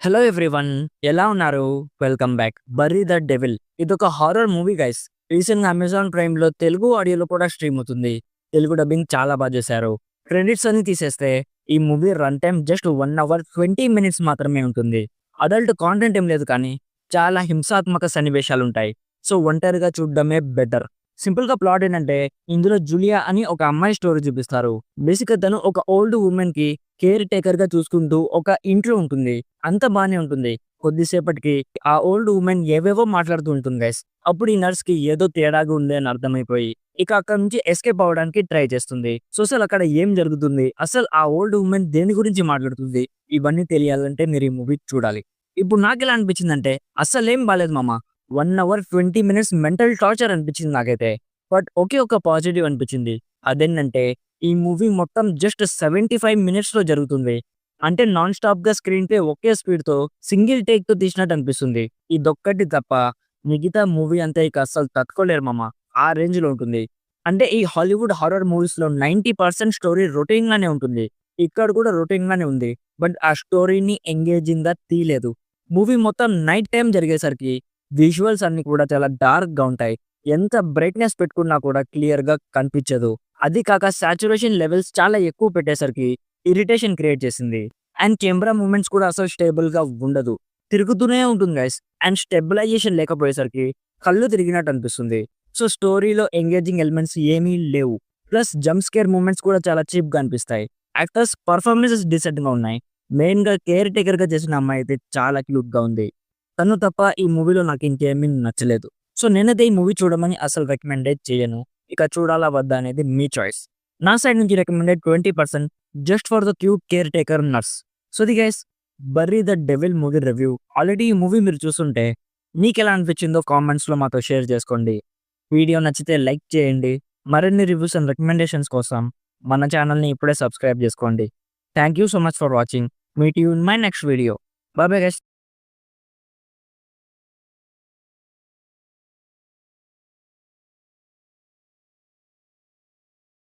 Hello everyone, ఎలా ఉన్నారు? Welcome back. 'Bury the devil' ఇదొక హారర్ మూవీ గైస్. రీసెంట్‌గా అమెజాన్ ప్రైమ్‌లో తెలుగు ఆడియోలో కూడా స్ట్రీమ్ అవుతుంది. తెలుగు డబ్బింగ్ చాలా చేశారు. క్రెడిట్స్ అన్ని తీసేస్తే ఈ movie run time just 1 hour 20 minutes మాత్రమే ఉంటుంది. అడల్ట్ కాంటెంట్ ఏం లేదు కానీ చాలా హింసాత్మక సన్నివేశాలుంటాయి. సో ఒంటరిగా చూడడమే బెటర్. సింపుల్‌గా ప్లాట్ ఏంటంటే, ఇందులో జూలియా అని ఒక అమ్మాయి స్టోరీ చూపిస్తారు. బేసిక్‌గా తను ఒక ఓల్డ్ వుమెన్‌కి కేర్ టేకర్‌గా చూసుకుంటూ ఒక ఇంట్లో ఉంటుంది. అంతా బానే ఉంటుంది. కొద్దిసేపటికి ఆ ఓల్డ్ వుమెన్ ఏవేవో మాట్లాడుతూ ఉంటుంది గైస్. అప్పుడు ఈ నర్స్‌కి ఏదో తేడాగా ఉంది అని అర్థమైపోయి, ఇక అక్కడి నుంచి ఎస్కేప్ అవ్వడానికి ట్రై చేస్తుంది. సో అసలు అక్కడ ఏం జరుగుతుంది? అసలు ఆ ఓల్డ్ వుమెన్ దేని గురించి మాట్లాడుతుంది? ఇవన్నీ తెలియాలంటే మీరు ఈ మూవీ చూడాలి. ఇప్పుడు నాకెలా అనిపించిందంటే అస్సలేం బాలేదు మామ. 1 అవర్ 20 మినిట్స్ మెంటల్ టార్చర్ అనిపించింది నాకైతే. బట్ ఒకే ఒక పాజిటివ్ అనిపించింది. అదేంటంటే ఈ మూవీ మొత్తం జస్ట్ 75 మినిట్స్‌లో జరుగుతుంది. అంటే నాన్ స్టాప్‌గా స్క్రీన్ ప్లే ఒకే స్పీడ్‌తో సింగిల్ టేక్‌తో తీసినట్టు అనిపిస్తుంది. ఇదొక్కటి తప్ప మిగతా మూవీ అంతా ఇక అస్సలు తట్టుకోలేరు మామ. ఆ రేంజ్‌లో ఉంటుంది. అంటే ఈ హాలీవుడ్ హారర్ మూవీస్‌లో 90% స్టోరీ రొటీన్‌గానే ఉంటుంది. ఇక్కడ కూడా రొటీన్‌గానే ఉంది. బట్ ఆ స్టోరీని ఎంగేజింగ్‌గా తీయలేదు. మూవీ మొత్తం నైట్ టైమ్ జరిగేసరికి విజువల్స్ అన్నీ కూడా చాలా డార్క్‌గా ఉంటాయి. ఎంత బ్రైట్‌నెస్ పెట్టుకున్నా కూడా క్లియర్‌గా కనిపించదు. అది కాక సాచురేషన్ లెవెల్స్ చాలా ఎక్కువ పెట్టేసరికి ఇరిటేషన్ క్రియేట్ చేసింది. అండ్ కెమెరా మూవ్‌మెంట్స్ కూడా అసలు స్టేబుల్‌గా ఉండదు. తిరుగుతూనే ఉంటుంది గైస్. అండ్ స్టెబిలైజేషన్ లేకపోయేసరికి కళ్ళు తిరిగినట్టు అనిపిస్తుంది. సో స్టోరీలో ఎంగేజింగ్ ఎలిమెంట్స్ ఏమీ లేవు. ప్లస్ జంప్ స్కేర్ మూవ్‌మెంట్స్ కూడా చాలా చీప్‌గా అనిపిస్తాయి. యాక్టర్స్ పర్ఫార్మెన్సెస్ డీసెంట్‌గా ఉన్నాయి. మెయిన్‌గా కేర్ టేకర్‌గా చేసిన అమ్మాయి అయితే చాలా క్యూట్‌గా ఉంది. తను తప్ప ఈ మూవీలో నాకు ఇంకేమీ నచ్చలేదు. సో నేనైతే ఈ మూవీ చూడమని అసలు రికమెండేట్ చేయను. ఇక చూడాలా వద్దా అనేది మీ చాయిస్. నా సైడ్ నుంచి recommended 20% just for the cute caretaker nurse. So the guys, 'bury the devil' movie review. Already ఈ మూవీ మీరు చూసుంటే మీకెలా అనిపించిందో కామెంట్స్‌లో మాతో షేర్ చేసుకోండి. వీడియో నచ్చితే లైక్ చేయండి. మరిన్ని రివ్యూస్ అండ్ రికమెండేషన్స్ కోసం మన ఛానల్‌ని ఇప్పుడే సబ్స్క్రైబ్ చేసుకోండి. Thank you so much for watching. Meet you in my next video. By bye guys.